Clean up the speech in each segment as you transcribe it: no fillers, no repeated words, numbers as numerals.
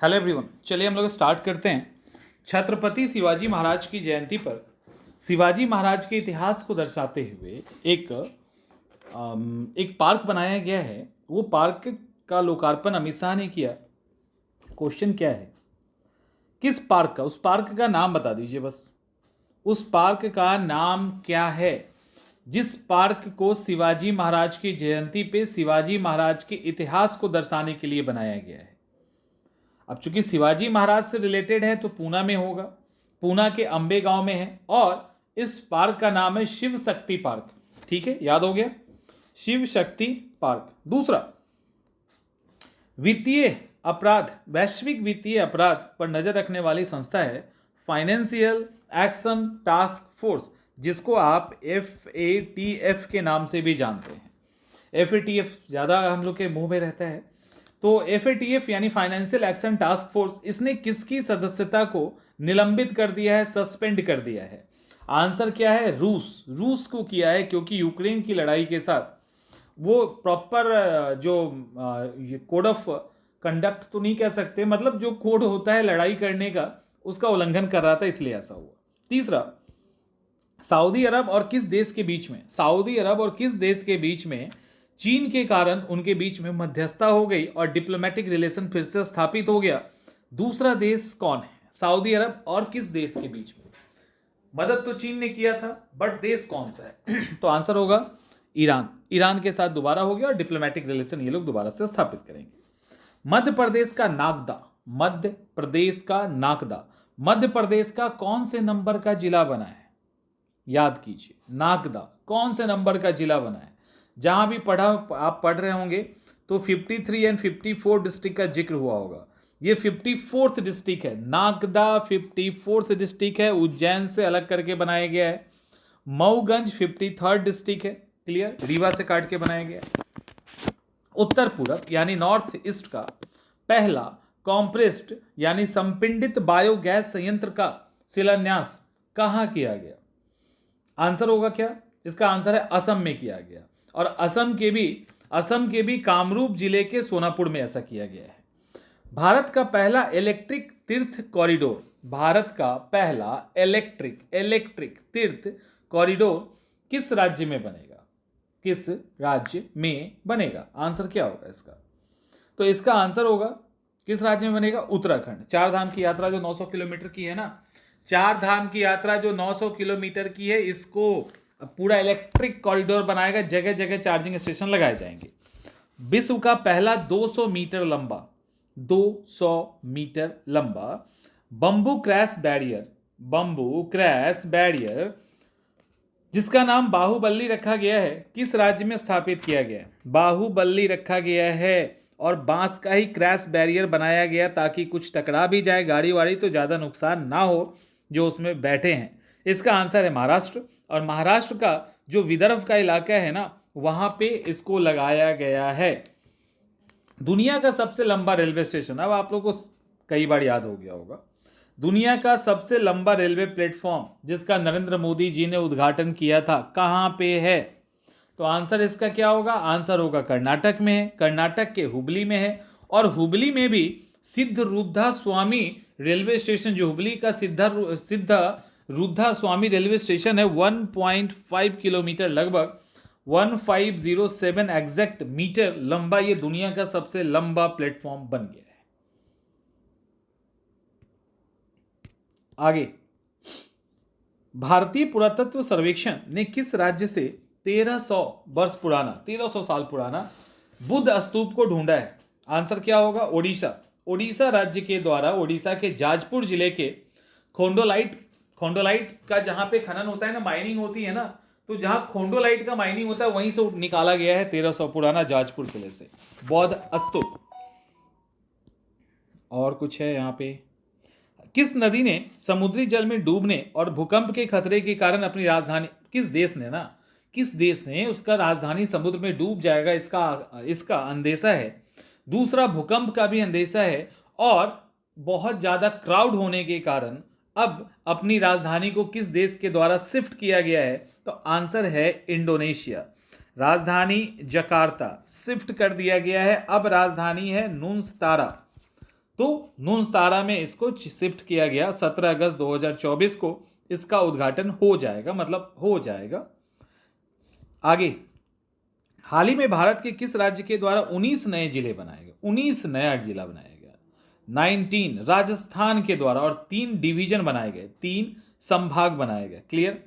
Hello everyone, चलिए हम लोग स्टार्ट करते हैं। छत्रपति शिवाजी महाराज की जयंती पर शिवाजी महाराज के इतिहास को दर्शाते हुए एक पार्क बनाया गया है। वो पार्क का लोकार्पण अमित शाह ने किया। क्वेश्चन क्या है, किस पार्क का, उस पार्क का नाम बता दीजिए बस। उस पार्क का नाम क्या है जिस पार्क को शिवाजी महाराज की जयंती पे शिवाजी महाराज के इतिहास को दर्शाने के लिए बनाया गया है। अब चूंकि शिवाजी महाराज से रिलेटेड है तो पूना में होगा, पूना के अंबे गांव में है, और इस पार्क का नाम है शिव शक्ति पार्क। ठीक है, याद हो गया, शिव शक्ति पार्क। दूसरा, वित्तीय अपराध, वैश्विक वित्तीय अपराध पर नजर रखने वाली संस्था है फाइनेंशियल एक्शन टास्क फोर्स, जिसको आप FATF के नाम से भी जानते हैं। FATF ज़्यादा हम लोग के मुंह में रहता है। तो FATF यानी फाइनेंशियल एक्शन टास्क फोर्स, इसने किसकी सदस्यता को निलंबित कर दिया है, सस्पेंड कर दिया है? आंसर क्या है? रूस को किया है, क्योंकि यूक्रेन की लड़ाई के साथ वो प्रॉपर जो कोड ऑफ कंडक्ट तो नहीं कह सकते, मतलब जो कोड होता है लड़ाई करने का, उसका उल्लंघन कर रहा था, इसलिए ऐसा हुआ। तीसरा, सऊदी अरब और किस देश के बीच में, सऊदी अरब और किस देश के बीच में चीन के कारण उनके बीच में मध्यस्थता हो गई और डिप्लोमेटिक रिलेशन फिर से स्थापित हो गया? दूसरा देश कौन है? सऊदी अरब और किस देश के बीच में? मदद तो चीन ने किया था, बट देश कौन सा है? तो आंसर होगा ईरान। ईरान के साथ दोबारा हो गया और डिप्लोमेटिक रिलेशन ये लोग दोबारा से स्थापित करेंगे। मध्य प्रदेश का नागदा, मध्य प्रदेश का नागदा, मध्य प्रदेश का कौन से नंबर का जिला बना है? याद कीजिए, नागदा कौन से नंबर का जिला बना है? जहां भी आप पढ़ रहे होंगे तो 53 एंड 54 डिस्ट्रिक्ट का जिक्र हुआ होगा। ये 54th डिस्ट्रिक्ट है, नागदा 54th डिस्ट्रिक्ट है, उज्जैन से अलग करके बनाया गया है। मऊगंज 53rd डिस्ट्रिक्ट है, क्लियर, रीवा से काट के बनाया गया है। उत्तर पूरब यानी नॉर्थ ईस्ट का पहला कॉम्प्रेस्ड यानी संपिंडित बायोगैस संयंत्र का शिलान्यास कहां किया गया? आंसर होगा क्या? इसका आंसर है असम में किया गया, और असम के भी कामरूप जिले के सोनापुर में ऐसा किया गया है। भारत का पहला इलेक्ट्रिक तीर्थ कॉरिडोर, भारत का पहला इलेक्ट्रिक तीर्थ कॉरिडोर किस राज्य में बनेगा? किस राज्य में बनेगा? आंसर क्या होगा इसका? तो इसका आंसर होगा किस राज्य में बनेगा? उत्तराखंड। चार धाम की यात्रा जो 900 किलोमीटर की है ना, चार धाम की यात्रा जो 900 किलोमीटर की है, इसको पूरा इलेक्ट्रिक कॉरिडोर बनाएगा, जगह जगह चार्जिंग स्टेशन लगाए जाएंगे। विश्व का पहला 200 मीटर लंबा बंबू क्रैश बैरियर जिसका नाम बाहुबली रखा गया है, किस राज्य में स्थापित किया गया है? बाहुबली रखा गया है, और बांस का ही क्रैश बैरियर बनाया गया ताकि कुछ टकरा भी जाए गाड़ी वाड़ी तो ज़्यादा नुकसान ना हो जो उसमें बैठे हैं। इसका आंसर है महाराष्ट्र, और महाराष्ट्र का जो विदर्भ का इलाका है ना, वहां पे इसको लगाया गया है। दुनिया का सबसे लंबा रेलवे स्टेशन, अब आप लोगों को कई बार याद हो गया होगा, दुनिया का सबसे लंबा रेलवे प्लेटफॉर्म जिसका नरेंद्र मोदी जी ने उद्घाटन किया था, कहां पे है? तो आंसर इसका क्या होगा? आंसर होगा कर्नाटक में है, कर्नाटक के हुबली में है, और हुबली में भी सिद्धरूधा स्वामी रेलवे स्टेशन, जो हुबली का सिद्धरूधा स्वामी रेलवे स्टेशन है, 1.5 किलोमीटर, लगभग 1507 एग्जैक्ट मीटर लंबा, ये दुनिया का सबसे लंबा प्लेटफॉर्म बन गया है। आगे, भारतीय पुरातत्व सर्वेक्षण ने किस राज्य से 1300 साल पुराना बुद्ध स्तूप को ढूंढा है? आंसर क्या होगा? ओडिशा राज्य के द्वारा ओडिशा के जाजपुर जिले के खोंडोलाइट का जहां पे खनन होता है ना, माइनिंग होती है ना, तो जहां खोंडोलाइट का माइनिंग होता है वहीं से निकाला गया है 1300 पुराना जाजपुर किले से बौद्ध स्तूप। और कुछ है यहाँ पे, किस नदी ने समुद्री जल में डूबने और भूकंप के खतरे के कारण अपनी राजधानी, किस देश ने उसका राजधानी समुद्र में डूब जाएगा इसका अंदेशा है। दूसरा, भूकंप का भी अंदेशा है, और बहुत ज्यादा क्राउड होने के कारण अब अपनी राजधानी को किस देश के द्वारा शिफ्ट किया गया है? तो आंसर है इंडोनेशिया। राजधानी जकार्ता शिफ्ट कर दिया गया है, अब राजधानी है नुनस्तारा। तो नूनस्तारा में इसको शिफ्ट किया गया। 17 अगस्त 2024 को इसका उद्घाटन हो जाएगा, मतलब हो जाएगा। आगे, हाल ही में भारत के किस राज्य के द्वारा 19 नए जिले बनाए गए? 19 नया जिला बनाया गया। 19 राजस्थान के द्वारा, और 3 डिवीजन बनाए गए, 3 संभाग बनाए गए। क्लियर?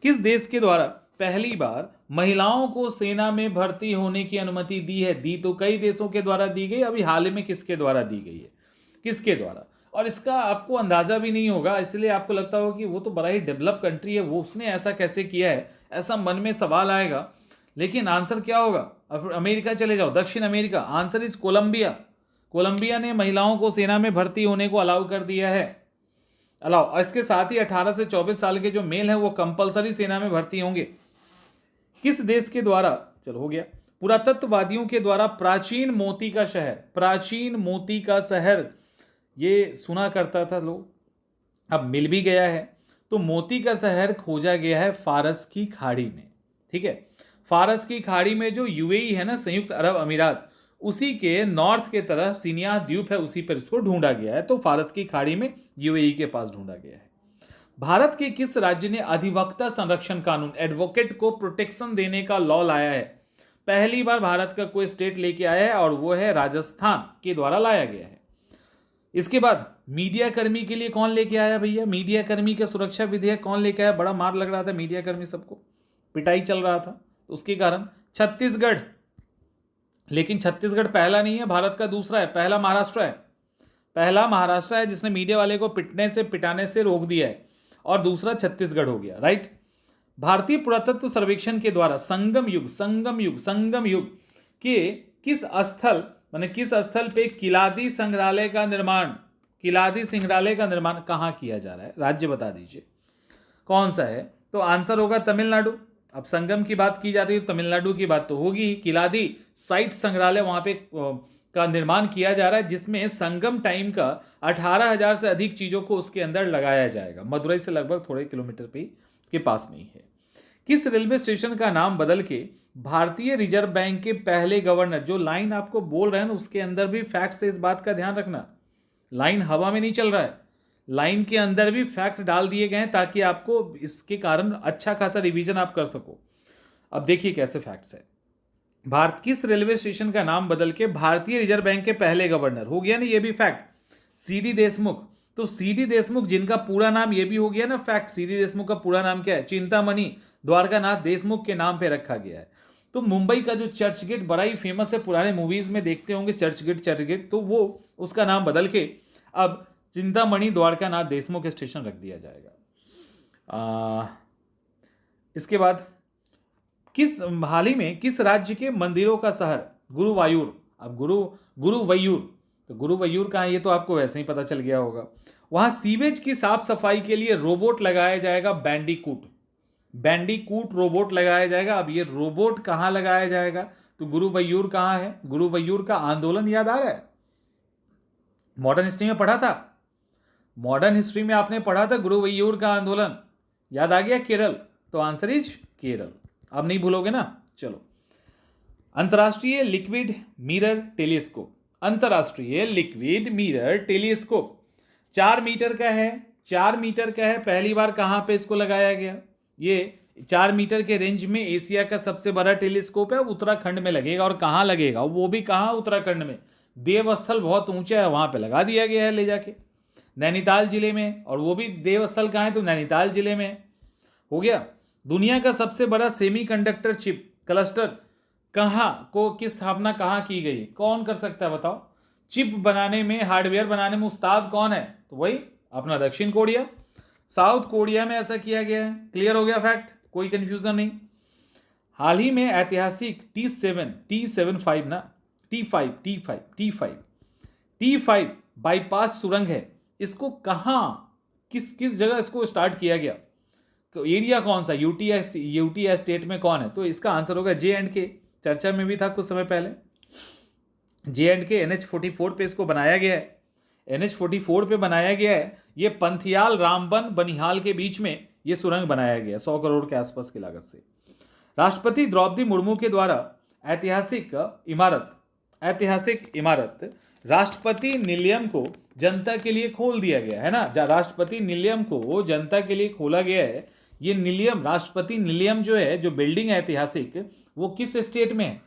किस देश के द्वारा पहली बार महिलाओं को सेना में भर्ती होने की अनुमति दी है? दी तो कई देशों के द्वारा दी गई, अभी हाल ही में किसके द्वारा दी गई है? किसके द्वारा? और इसका आपको अंदाजा भी नहीं होगा, इसलिए आपको लगता होगा कि वो तो बड़ा ही डेवलप कंट्री है, वो उसने ऐसा कैसे किया है, ऐसा मन में सवाल आएगा। लेकिन आंसर क्या होगा? अब अमेरिका चले जाओ, दक्षिण America. Answer is Colombia. Colombia ने महिलाओं को सेना में भर्ती होने को अलाउ कर दिया है। अलाउ। इसके साथ ही 18 से 24 साल के जो मेल हैं वो कंपलसरी सेना में भर्ती होंगे। किस देश के द्वारा, चलो हो गया, पुरातत्ववादियों के द्वारा प्राचीन मोती का शहर, प्राचीन मोती का शहर ये सुना करता था लोग, अब मिल भी गया है। तो मोती का शहर खोजा गया है फारस की खाड़ी में। ठीक है, फारस की खाड़ी में जो यूएई है ना, संयुक्त अरब अमीरात, उसी के नॉर्थ के तरफ सिनिया द्वीप है, उसी पर इसको ढूंढा गया है। तो फारस की खाड़ी में यूएई के पास ढूंढा गया है। भारत के किस राज्य ने अधिवक्ता संरक्षण कानून, एडवोकेट को प्रोटेक्शन देने का लॉ लाया है? पहली बार भारत का कोई स्टेट लेके आया है और वो है राजस्थान के द्वारा लाया गया है। इसके बाद मीडिया कर्मी के लिए कौन लेके आया भैया? मीडिया कर्मी का सुरक्षा विधेयक कौन लेके आया? बड़ा मार लग रहा था मीडिया कर्मी, सबको पिटाई चल रहा था, तो उसके कारण छत्तीसगढ़। लेकिन छत्तीसगढ़ पहला नहीं है, भारत का दूसरा है। पहला महाराष्ट्र है, पहला महाराष्ट्र है जिसने मीडिया वाले को पिटाने से रोक दिया है, और दूसरा छत्तीसगढ़ हो गया। राइट। भारतीय पुरातत्व सर्वेक्षण के द्वारा संगम युग के किस स्थल पे किलादी संग्रहालय का निर्माण कहाँ किया जा रहा है? राज्य बता दीजिए कौन सा है? तो आंसर होगा तमिलनाडु। अब संगम की बात की जाती है तो तमिलनाडु की बात तो होगी ही। किलादी साइट संग्रहालय वहां पे का निर्माण किया जा रहा है, जिसमें संगम टाइम का 18,000 से अधिक चीजों को उसके अंदर लगाया जाएगा। मदुरई से लगभग थोड़े किलोमीटर के पास में ही है। किस रेलवे स्टेशन का नाम बदल के भारतीय रिजर्व बैंक के पहले गवर्नर, जो लाइन आपको बोल रहे हैं ना, उसके अंदर भी फैक्ट से इस बात का ध्यान रखना, लाइन हवा में नहीं चल रहा है, लाइन के अंदर भी फैक्ट डाल दिए गए हैं ताकि आपको इसके कारण अच्छा खासा रिवीजन आप कर सको। अब देखिए कैसे फैक्ट्स है। भारत किस रेलवे स्टेशन का नाम बदल के भारतीय रिजर्व बैंक के पहले गवर्नर हो गया ना, ये भी फैक्ट। सीडी देशमुख, तो सीडी देशमुख जिनका पूरा नाम, ये भी हो गया ना फैक्ट। सीडी देशमुख का पूरा नाम क्या है? चिंतामणि द्वारकानाथ देशमुख के नाम पे रखा गया है। तो मुंबई का जो चर्च गेट बड़ा ही फेमस है, पुराने मूवीज में देखते होंगे चर्च गेट, तो वो उसका नाम बदल के अब चिंतामणि द्वारकानाथ देशमुख स्टेशन रख दिया जाएगा। इसके बाद हाल ही में किस राज्य के मंदिरों का शहर गुरुवायूर, अब गुरुवैयूर, तो गुरुवैयूर कहाँ, ये तो आपको वैसे ही पता चल गया होगा। वहां सीवेज की साफ सफाई के लिए रोबोट लगाया जाएगा, बैंडीकूट रोबोट लगाया जाएगा। अब ये रोबोट कहाँ लगाया जाएगा? तो गुरुवैयूर कहाँ है? गुरुवैयूर का आंदोलन याद आ रहा है? मॉडर्न हिस्ट्री में पढ़ा था, मॉडर्न हिस्ट्री में आपने पढ़ा था गुरुवैयूर का आंदोलन, याद आ गया? केरल। तो आंसर इज केरल। अब नहीं भूलोगे ना? चलो, अंतरराष्ट्रीय लिक्विड मिरर टेलीस्कोप, अंतरराष्ट्रीय लिक्विड मिरर टेलीस्कोप 4 मीटर का है, 4 मीटर का है। पहली बार कहां पे इसको लगाया गया? ये 4 मीटर के रेंज में एशिया का सबसे बड़ा टेलीस्कोप है, उत्तराखंड में लगेगा। और कहां लगेगा? वो भी कहां? उत्तराखंड में। देवस्थल बहुत ऊंचा है, वहां पे लगा दिया गया है ले जाके, नैनीताल जिले में। और वो भी देवस्थल कहां है? तो नैनीताल जिले में। हो गया। दुनिया का सबसे बड़ा सेमीकंडक्टर चिप क्लस्टर की स्थापना कहां की गई? कौन कर सकता है बताओ? चिप बनाने में, हार्डवेयर बनाने में उस्ताद कौन है? तो वही अपना दक्षिण कोरिया, साउथ कोरिया में ऐसा किया गया है। क्लियर हो गया फैक्ट, कोई कंफ्यूजन नहीं। हाल ही में ऐतिहासिक T5 बाईपास सुरंग है, इसको कहां, किस जगह इसको स्टार्ट किया गया? तो एरिया कौन सा? यूटी स्टेट में कौन है? तो इसका आंसर होगा J&K। चर्चा में भी था कुछ समय पहले। J&K NH44 पे इसको बनाया गया है, NH44 पे बनाया गया है। ये पंथियाल, रामबन, बनिहाल के बीच में ये सुरंग बनाया गया 100 करोड़ के आसपास की लागत से। राष्ट्रपति द्रौपदी मुर्मू के द्वारा ऐतिहासिक इमारत ऐतिहासिक इमारत राष्ट्रपति निलयम को जनता के लिए खोल दिया गया है ना, राष्ट्रपति निलयम को जनता के लिए खोला गया है। ये निलयम, राष्ट्रपति निलयम जो है, जो बिल्डिंग है ऐतिहासिक, वो किस स्टेट में है?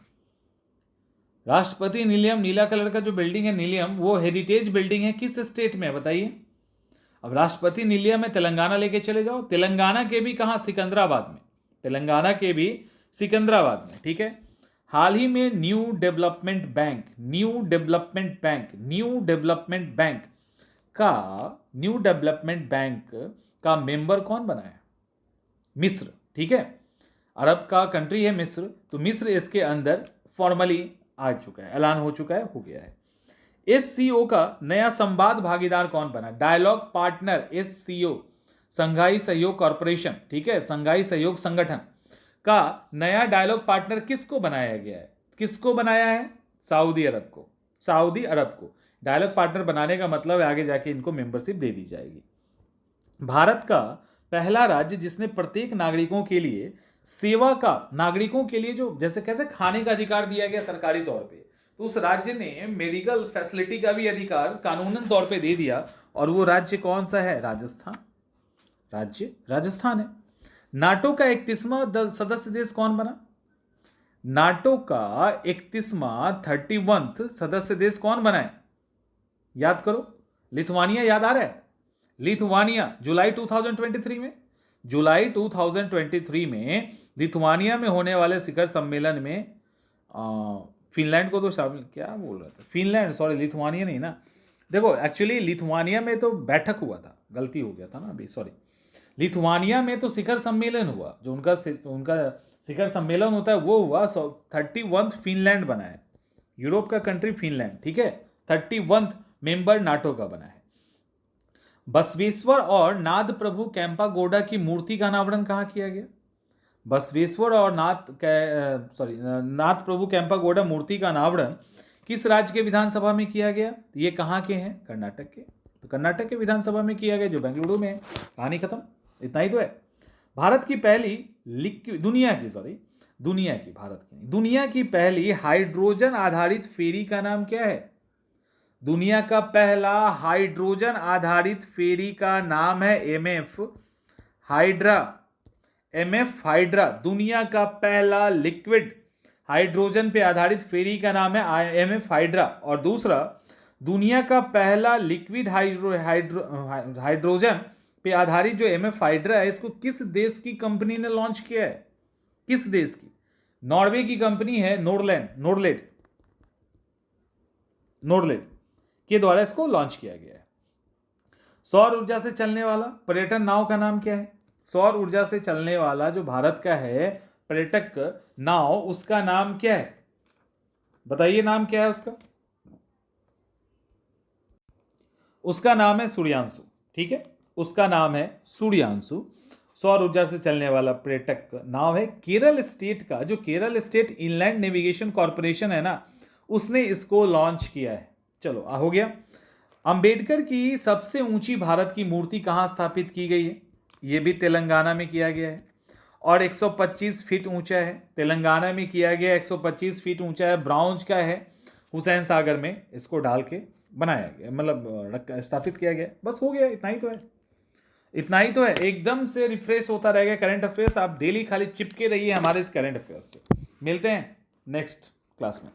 राष्ट्रपति निलयम, नीला कलर का जो बिल्डिंग है निलयम, वो हेरिटेज बिल्डिंग है, किस स्टेट में है बताइए? अब राष्ट्रपति निलयम में तेलंगाना लेके चले जाओ, तेलंगाना के भी कहाँ? सिकंदराबाद में, तेलंगाना के भी सिकंदराबाद में, ठीक है। हाल ही में न्यू डेवलपमेंट बैंक का मेंबर कौन बना है? मिस्र, ठीक है। अरब का कंट्री है मिस्र, तो मिस्र इसके अंदर फॉर्मली आ चुका है, ऐलान हो चुका है, हो गया है। SCO का नया संवाद भागीदार कौन बना? डायलॉग पार्टनर SCO, संघाई सहयोग कॉरपोरेशन, ठीक है, संघाई सहयोग संगठन का नया डायलॉग पार्टनर किसको बनाया गया है? किसको बनाया है? सऊदी अरब को। सऊदी अरब को डायलॉग पार्टनर बनाने का मतलब है आगे जाके इनको मेंबरशिप दे दी जाएगी। भारत का पहला राज्य जिसने प्रत्येक नागरिकों के लिए सेवा का, नागरिकों के लिए जो जैसे कैसे खाने का अधिकार दिया गया सरकारी तौर पे, तो उस राज्य ने मेडिकल फैसिलिटी का भी अधिकार कानूनन तौर पे दे दिया। और वो राज्य कौन सा है? राजस्थान। राज्य राजस्थान है। नाटो का 31वां सदस्य देश कौन बना? नाटो का 31वां सदस्य देश कौन बना है? याद करो, लिथुआनिया याद आ रहा है? लिथुआनिया जुलाई 2023 में, जुलाई 2023 में लिथुआनिया में होने वाले शिखर सम्मेलन में फिनलैंड को तो शामिल, क्या बोल रहा था, फिनलैंड, सॉरी लिथुआनिया नहीं ना। देखो एक्चुअली लिथुआनिया में तो बैठक हुआ था, गलती हो गया था ना अभी, सॉरी। लिथुआनिया में तो शिखर सम्मेलन हुआ, जो उनका शिखर सम्मेलन होता है वो हुआ। 31वां फिनलैंड बना है, यूरोप का कंट्री फिनलैंड, ठीक है, 31वां मेंबर नाटो का बना है। बसवेश्वर और नाद प्रभु केम्पागौडा की मूर्ति का अनावरण कहाँ किया गया? बसवेश्वर और नाथ प्रभु केम्पागौडा मूर्ति का अनावरण किस राज्य के विधानसभा में किया गया? ये कहाँ के हैं? कर्नाटक के। तो कर्नाटक के विधानसभा में किया गया, जो बेंगलुरु में है। कहानी खत्म, इतना ही तो है। भारत की पहली दुनिया की पहली हाइड्रोजन आधारित फेरी का नाम क्या है? दुनिया का पहला हाइड्रोजन आधारित फेरी का नाम है MF हाइड्रा। MF हाइड्रा, दुनिया का पहला लिक्विड हाइड्रोजन पे आधारित फेरी का नाम है MF हाइड्रा। और दूसरा, दुनिया का पहला लिक्विड हाइड्रोजन पे आधारित जो MF हाइड्रा है, इसको किस देश की कंपनी ने लॉन्च किया है? किस देश की? नॉर्वे की कंपनी है नोरलेट के द्वारा इसको लॉन्च किया गया है। सौर ऊर्जा से चलने वाला पर्यटन नाव का नाम क्या है? सौर ऊर्जा से चलने वाला जो भारत का है पर्यटक नाव, उसका नाम क्या है? बताइए, नाम क्या है उसका? उसका नाम है सूर्यांशु, ठीक है, उसका नाम है सूर्यांशु। सौर ऊर्जा से चलने वाला पर्यटक नाव है। केरल स्टेट का, जो Kerala state inland navigation corporation है ना, उसने इसको लॉन्च किया है। चलो हो गया। अंबेडकर की सबसे ऊंची भारत की मूर्ति कहाँ स्थापित की गई है? ये भी तेलंगाना में किया गया है और 125 फीट ऊंचा है। तेलंगाना में किया गया, 125 फीट ऊंचा है, ब्रॉन्ज का है, हुसैन सागर में इसको डाल के बनाया गया, मतलब स्थापित किया गया। बस हो गया, इतना ही तो है, इतना ही तो है। एकदम से रिफ्रेश होता रहेगा करंट अफेयर्स। आप डेली खाली चिपके रहिए हमारे इस करंट अफेयर्स से। मिलते हैं नेक्स्ट क्लास में।